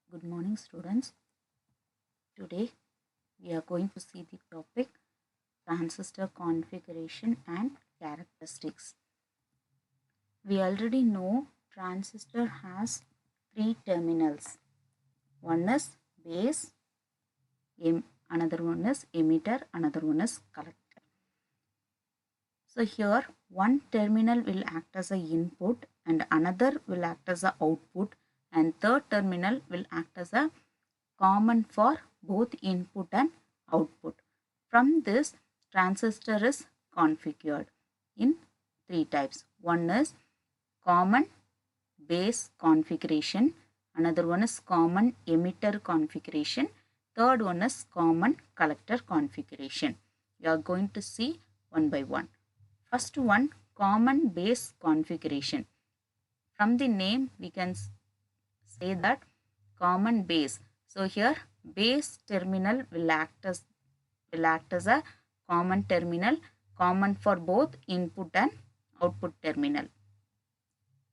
Good morning, students. Today we are going to see the topic transistor configuration and characteristics. We already know transistor has three terminals. One is base, another one is emitter, another one is collector. So here one terminal will act as a input and another will act as a output, and third terminal will act as a common for both input and output. From this, transistor is configured in three types. One is common base configuration, another one is common emitter configuration, third one is common collector configuration. We are going to see one by one. First one, common base configuration. From the name we can say that common base. So here base terminal will act as a common terminal, common for both input and output terminal.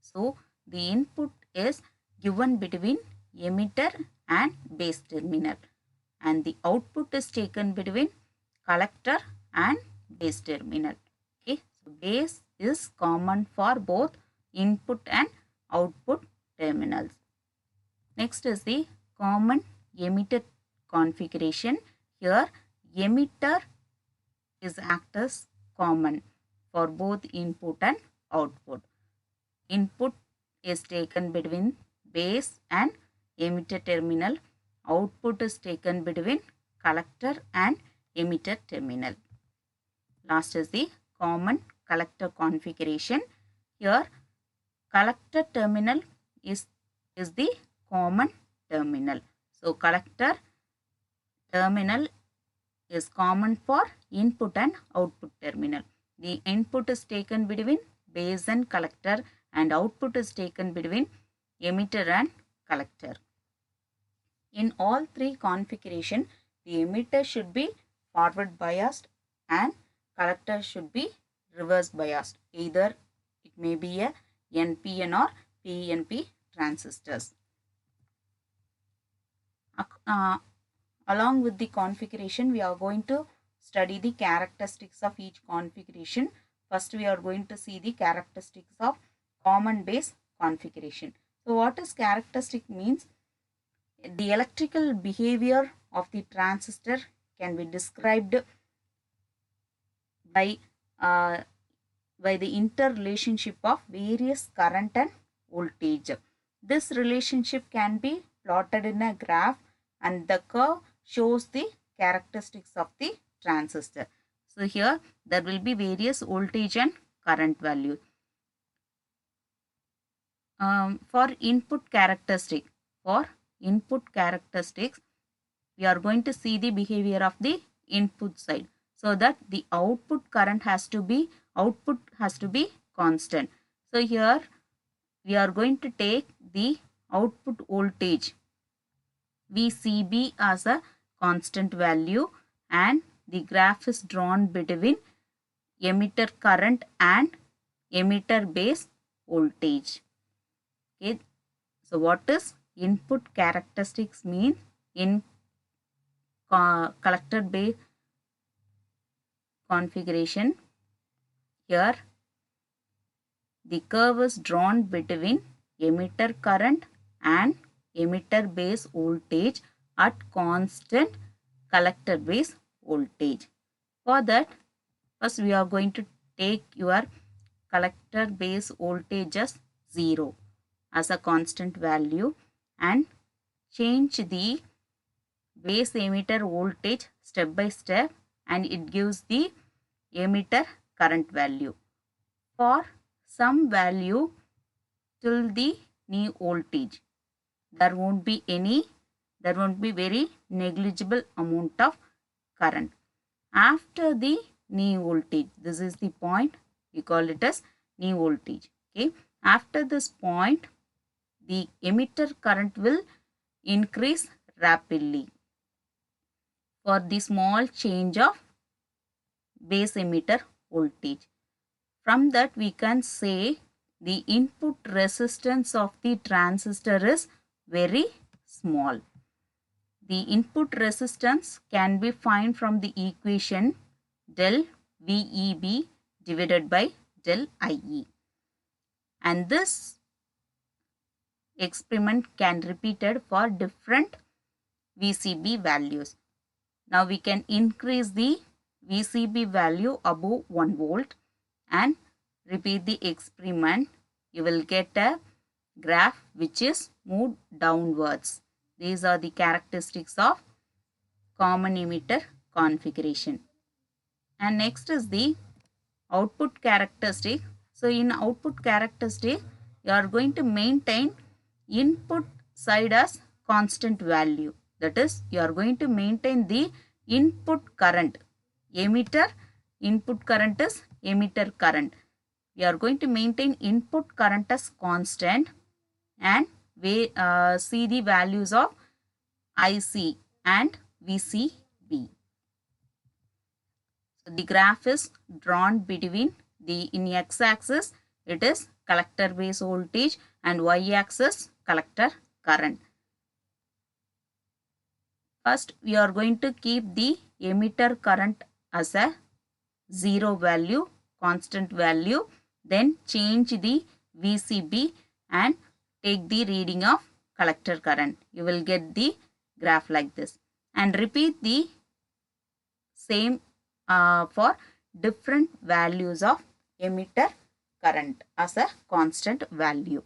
So the input is given between emitter and base terminal, and the output is taken between collector and base terminal. Okay, so base is common for both input and output terminals. Next is the common emitter configuration. Here emitter is act as common for both input and output. Input is taken between base and emitter terminal. Output is taken between collector and emitter terminal. Last is the common collector configuration. Here collector terminal is the common terminal. So collector terminal is common for input and output terminal. The input is taken between base and collector, and output is taken between emitter and collector. In all three configuration, the emitter should be forward biased and collector should be reverse biased. Either it may be a NPN or PNP transistors. Along with the configuration, we are going to study the characteristics of each configuration. First, we are going to see the characteristics of common base configuration. So, what is characteristic means? The electrical behavior of the transistor can be described by the interrelationship of various current and voltage. This relationship can be plotted in a graph, and the curve shows the characteristics of the transistor. So here there will be various voltage and current value. For input characteristics, we are going to see the behavior of the input side, so that the output has to be constant. So here we are going to take the output voltage VCB as a constant value, and the graph is drawn between emitter current and emitter base voltage. Okay, so what is input characteristics mean? In collector base configuration, here the curve is drawn between emitter current and emitter base voltage at constant collector base voltage. For that, first we are going to take your collector base voltage as 0 as a constant value and change the base emitter voltage step by step, and it gives the emitter current value. For some value till the knee voltage, there won't be very negligible amount of current. After the knee voltage, this is the point, we call it as knee voltage. Okay, after this point, the emitter current will increase rapidly for the small change of base emitter voltage. From that, we can say the input resistance of the transistor is very small. The input resistance can be found from the equation del VEB divided by del IE. And this experiment can be repeated for different VCB values. Now we can increase the VCB value above 1 volt and repeat the experiment. You will get a graph which is moved downwards. These are the characteristics of common emitter configuration. And next is the output characteristic. So in output characteristic, you are going to maintain input side as constant value. That is, you are going to maintain the input current. Emitter, input current is emitter current. We are going to maintain input current as constant and we see the values of IC and VCB. So the graph is drawn between in x-axis it is collector base voltage and y-axis collector current. First we are going to keep the emitter current as a 0 value, constant value, then change the VCB and take the reading of collector current. You will get the graph like this and repeat the same for different values of emitter current as a constant value.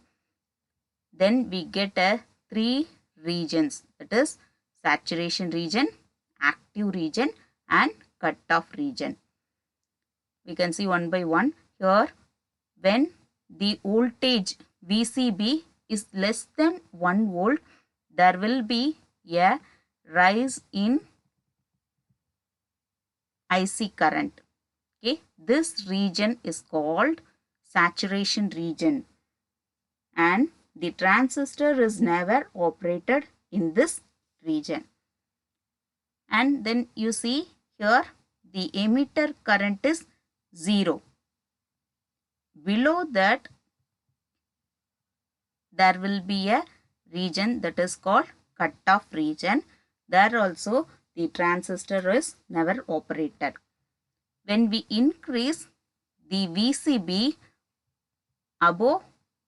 Then we get a 3 regions, that is saturation region, active region and cutoff region. We can see one by one. Here when the voltage VCB is less than 1 volt, there will be a rise in IC current. Okay, this region is called saturation region and the transistor is never operated in this region. And then you see here the emitter current is 0. Below that there will be a region that is called cutoff region. There also the transistor is never operated. When we increase the VCB above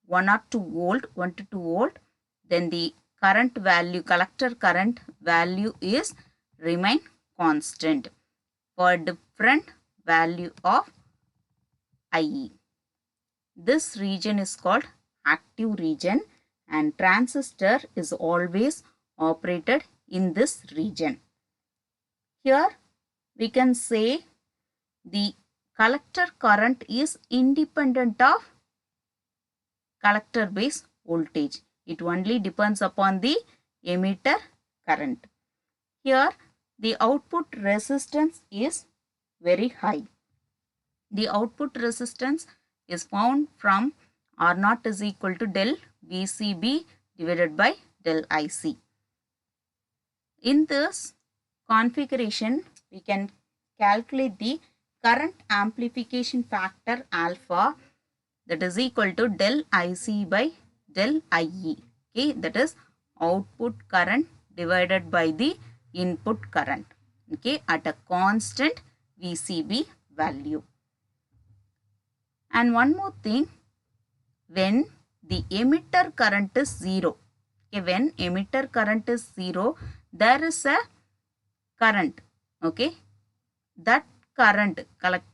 1 or 2 volt, 1 to 2 volt, then the current value, collector current value is remain constant for different value of IE. This region is called active region and transistor is always operated in this region. Here we can say the collector current is independent of collector base voltage. It only depends upon the emitter current. Here the output resistance is very high. The output resistance is found from R0 is equal to del VCB divided by del IC. In this configuration, we can calculate the current amplification factor alpha, that is equal to del IC by del IE. Okay, that is output current divided by the input current. Okay, at a constant VCB value. And one more thing, when the emitter current is 0, okay, when emitter current is 0, there is a current, okay, that current,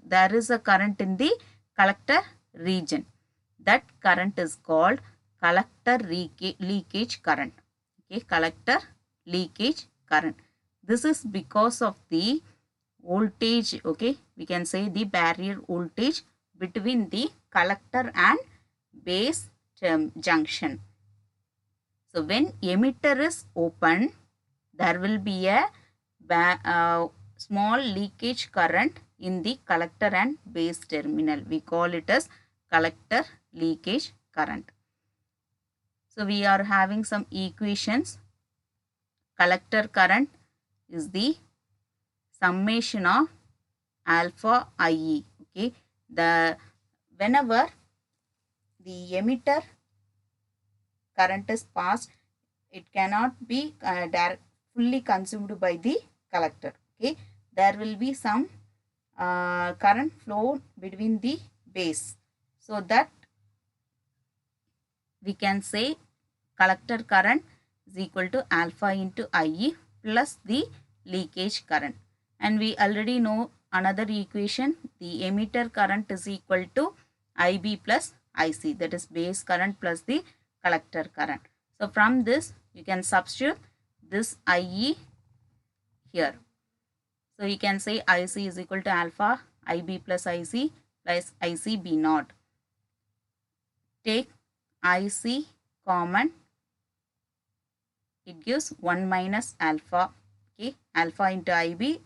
there is a current in the collector region. That current is called collector leakage current. Okay, collector leakage current. This is because of the voltage, okay, we can say the barrier voltage between the collector and base junction. So when emitter is open, there will be a small leakage current in the collector and base terminal. We call it as collector leakage current. So we are having some equations. Collector current is the summation of alpha IE. Okay, whenever the emitter current is passed, it cannot be fully consumed by the collector. Okay, there will be some current flow between the base, so that we can say collector current is equal to alpha into IE plus the leakage current. And we already know another equation, the emitter current is equal to IB plus IC, that is base current plus the collector current. So from this you can substitute this IE here. So you can say IC is equal to alpha IB plus IC B naught. Take IC common, it gives 1 minus alpha. Okay, alpha into IB.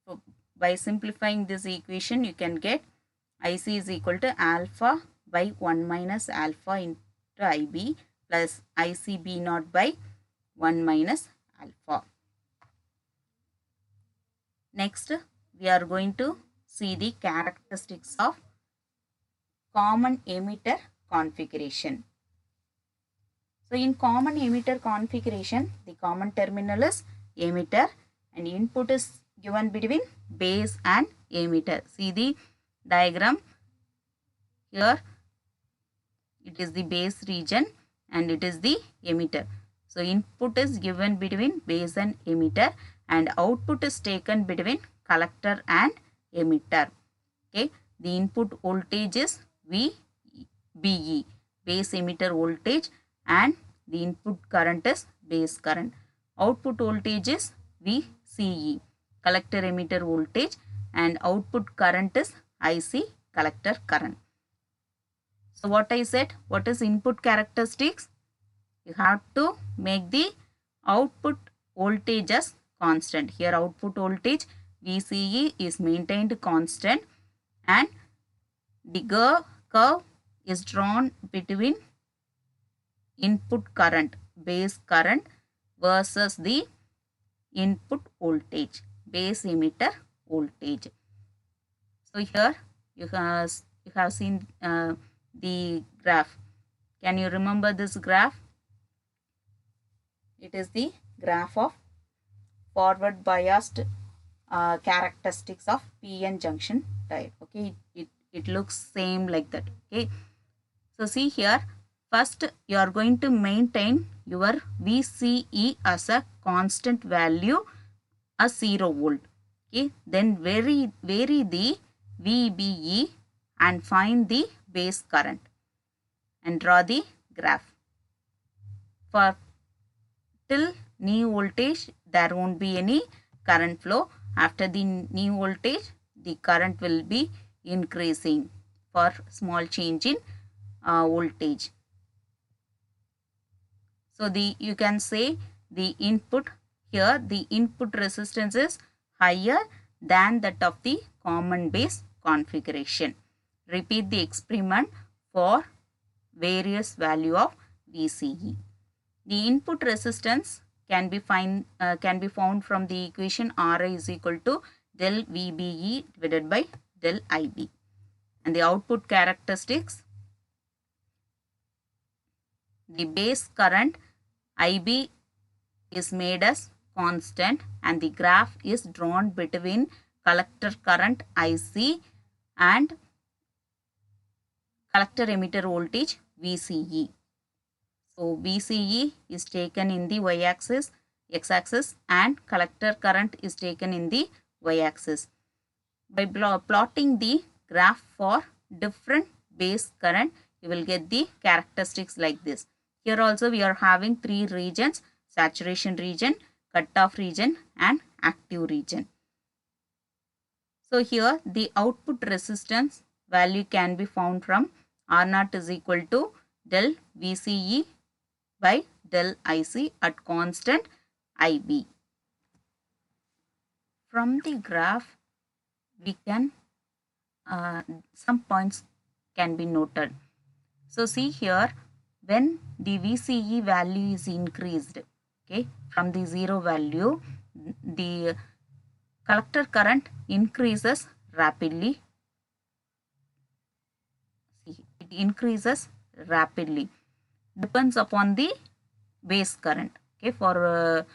So by simplifying this equation, you can get IC is equal to alpha by 1 minus alpha into IB plus ICB naught by 1 minus alpha. Next, we are going to see the characteristics of common emitter configuration. So in common emitter configuration, the common terminal is emitter and input is given between base and emitter. See the diagram here, it is the base region and it is the emitter. So input is given between base and emitter and output is taken between collector and emitter. Okay, the input voltage is VBE, base emitter voltage, and the input current is base current. Output voltage is VCE, collector emitter voltage, and output current is IC, collector current. So what I said, what is input characteristics? You have to make the output voltage as constant. Here output voltage VCE is maintained constant and the curve is drawn between input current, base current versus the input voltage, base emitter voltage. So here you have seen the graph. Can you remember this graph? It is the graph of forward biased characteristics of PN junction diode. Okay, it looks same like that. Okay, so see here, first you are going to maintain your VCE as a constant value as 0 volt. Okay, then vary the VBE and find the base current and draw the graph. For till new voltage, there won't be any current flow. After the new voltage, the current will be increasing for small change in voltage. So you can say the input here, the input resistance is higher than that of the common base configuration. Repeat the experiment for various value of VCE. The input resistance can be found from the equation Ri is equal to del VBE divided by del IB. And the output characteristics, the base current IB is made as constant and the graph is drawn between collector current IC and collector emitter voltage VCE. So VCE is taken in the y-axis, x-axis, and collector current is taken in the y-axis. By plotting the graph for different base current, you will get the characteristics like this. Here also we are having 3 regions: saturation region, cutoff region, and active region. So here the output resistance value can be found from R0 is equal to del VCE by del IC at constant IB. From the graph, we can some points can be noted. So see here, when the VCE value is increased, okay, from the 0 value, the collector current increases rapidly. See, it increases rapidly. Depends upon the base current. Okay, for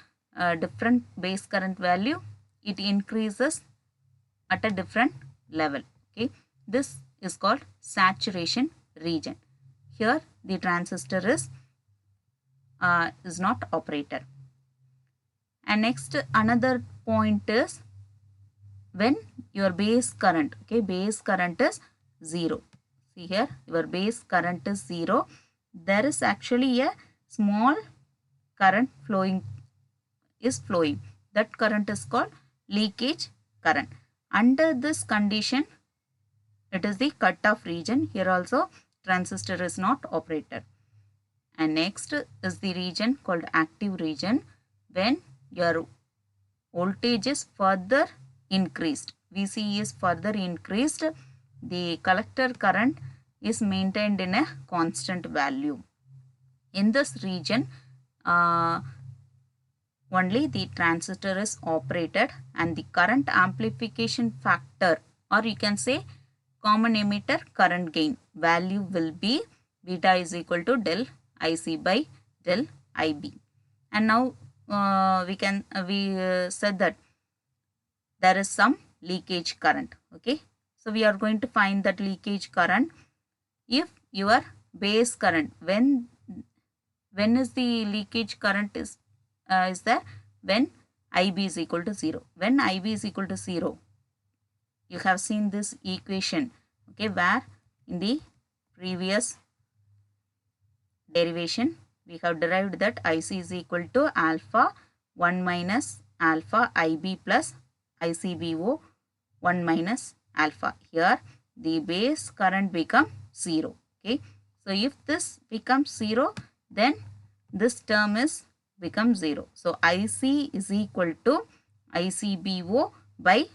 different base current value, it increases at a different level. Okay, this is called saturation region. Here the transistor is not operated. And next, another point is when your base current, okay, base current is 0. See here, your base current is 0. There is actually a small current flowing. That current is called leakage current. Under this condition, it is the cutoff region. Here also transistor is not operated. And next is the region called active region, when your voltage is further increased. VCE is further increased. The collector current is maintained in a constant value. In this region, only the transistor is operated, and the current amplification factor, or you can say common emitter current gain value, will be beta is equal to del IC by del IB. And now we said that there is some leakage current. Okay, so we are going to find that leakage current. If your base current, when is the leakage current is there? When IB is equal to 0. When IB is equal to 0, you have seen this equation, okay, where in the previous derivation we have derived that IC is equal to alpha 1 minus alpha IB plus ICBO 1 minus alpha. Here the base current become 0. Okay, so if this becomes 0, then this term is become 0. So IC is equal to ICBO by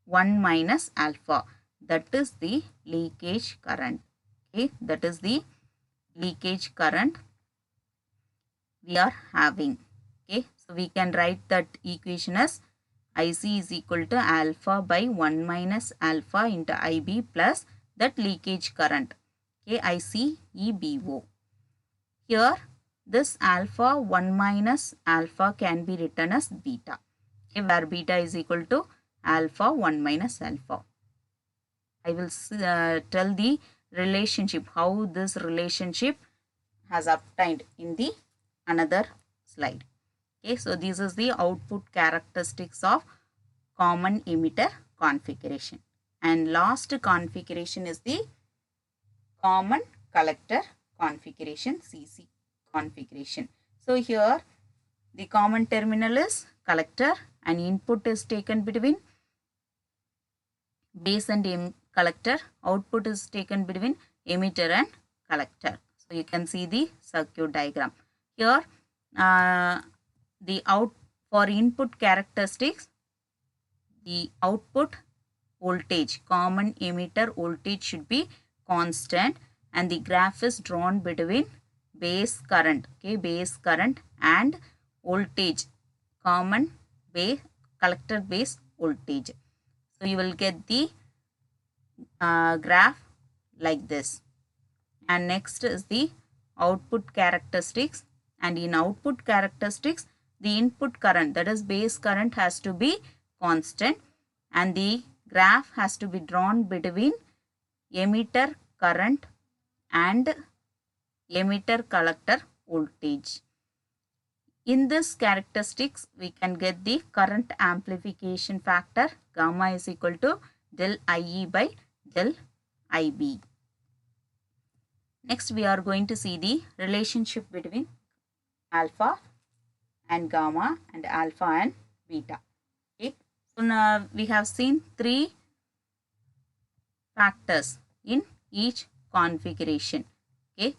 1 minus alpha. That is the leakage current. Okay, that is the leakage current we are having. Okay, so we can write that equation as IC is equal to alpha by 1 minus alpha into IB plus that leakage current. Okay, ICEBO. Here this alpha 1 minus alpha can be written as beta. Okay, where beta is equal to alpha 1 minus alpha. I will tell the relationship, how this relationship has obtained in the another slide. Okay, so this is the output characteristics of common emitter configuration. And last configuration is the common collector configuration, CC configuration. So here the common terminal is collector, and input is taken between base and collector. Output is taken between emitter and collector. So you can see the circuit diagram. Here for input characteristics, the output voltage, common emitter voltage, should be constant, and the graph is drawn between base current, okay, base current and voltage, common base collector base voltage. So you will get the graph like this. And next is the output characteristics, and in output characteristics, the input current, that is base current, has to be constant, and the graph has to be drawn between emitter current and emitter collector voltage. In this characteristics, we can get the current amplification factor, gamma is equal to del IE by del IB. Next, we are going to see the relationship between alpha and gamma and alpha and beta. Okay, so now we have seen 3 factors in each configuration. Okay,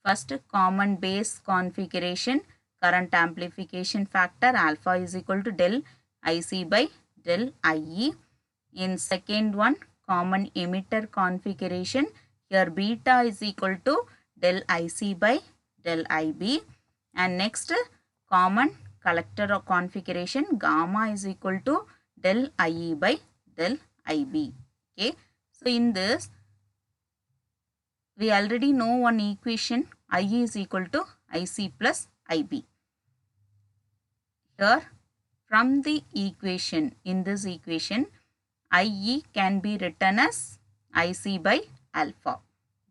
first, common base configuration, current amplification factor alpha is equal to del IC by del IE. In second one, common emitter configuration, here beta is equal to del IC by del IB. And next, common collector configuration, gamma is equal to del IE by del IB. Okay, so in this, we already know one equation, IE is equal to IC plus IB. Here from the equation, in this equation, IE can be written as IC by alpha.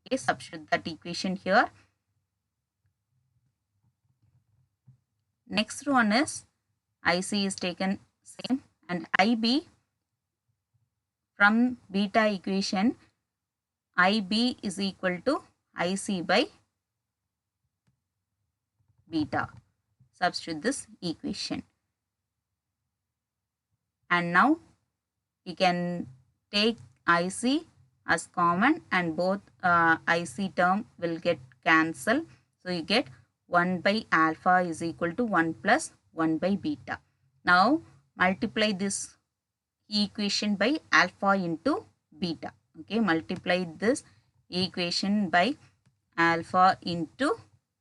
Okay, substitute that equation here. Next one is IC is taken same, and IB from beta equation, IB is equal to IC by beta. Substitute this equation. And now you can take IC as common, and both IC term will get cancelled. So you get 1 by alpha is equal to 1 plus 1 by beta. Now multiply this equation by alpha into beta. Okay, multiply this equation by alpha into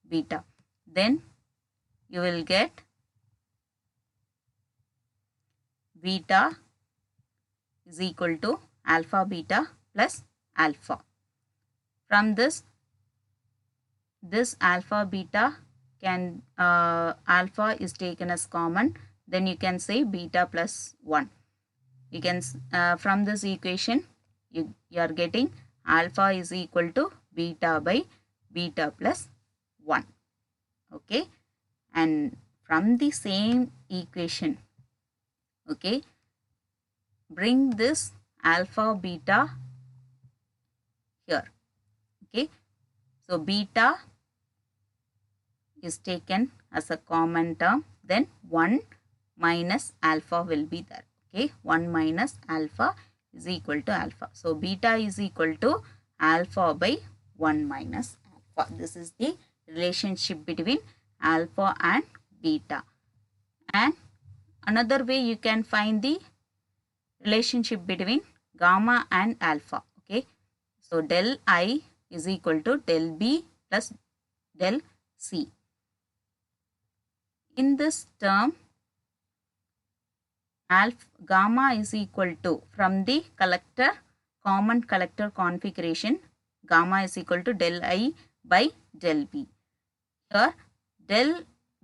beta. Then you will get beta is equal to alpha beta plus alpha. From this alpha beta can alpha is taken as common, then you can say beta plus 1. You can from this equation you are getting alpha is equal to beta by beta plus 1. Okay, and from the same equation, okay, bring this alpha beta here. Okay, so beta is taken as a common term, then 1 minus alpha will be there. Okay, 1 minus alpha is equal to alpha. So beta is equal to alpha by 1 minus alpha. This is the relationship between alpha and beta. And another way you can find the relationship between gamma and alpha. Okay, so del I is equal to del B plus del C. In this term, gamma is equal to, from the collector, common collector configuration, gamma is equal to del I by del B. Here del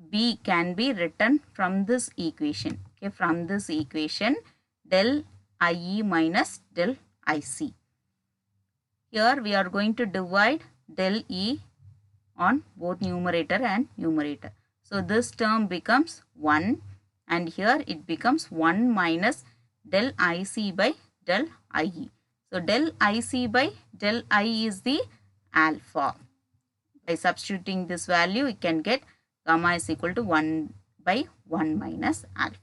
B can be written from this equation. Okay, from this equation, del IE minus del IC. Here we are going to divide del E on both numerator and numerator. So this term becomes 1, and here it becomes 1 minus del IC by del IE. So del IC by del IE is the alpha. By substituting this value, you can get gamma is equal to 1 by 1 minus alpha.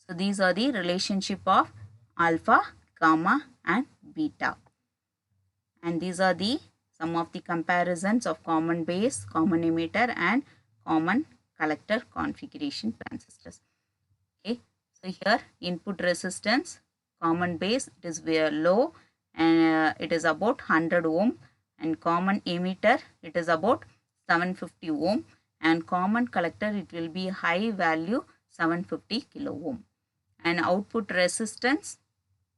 So these are the relationship of alpha, gamma and beta. And these are the some of the comparisons of common base, common emitter and common collector configuration transistors. Okay, so here input resistance, common base, it is very low and it is about 100 ohm, and common emitter it is about 750 ohm, and common collector it will be high value 750 kilo ohm. And output resistance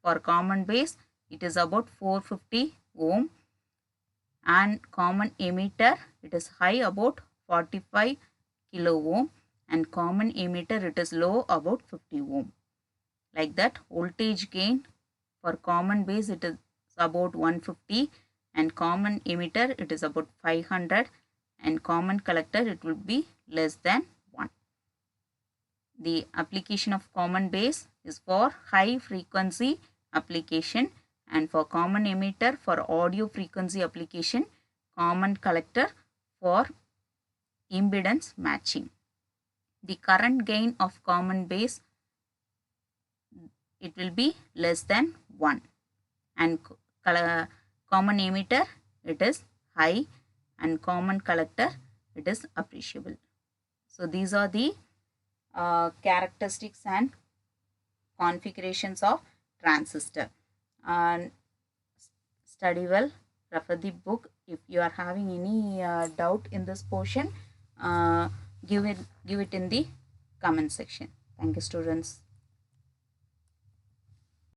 for common base it is about 450 ohm, and common emitter it is high about 45 kilo ohm, and common emitter it is low about 50 ohm. Like that, voltage gain for common base it is about 150, and common emitter it is about 500, and common collector it will be less than 1. The application of common base is for high frequency application, and for common emitter for audio frequency application, common collector for impedance matching. The current gain of common base it will be less than 1, and common emitter it is high, and common collector it is appreciable. So these are the characteristics and configurations of transistor. And study well, refer the book. If you are having any doubt in this portion, give it in the comment section. Thank you, students.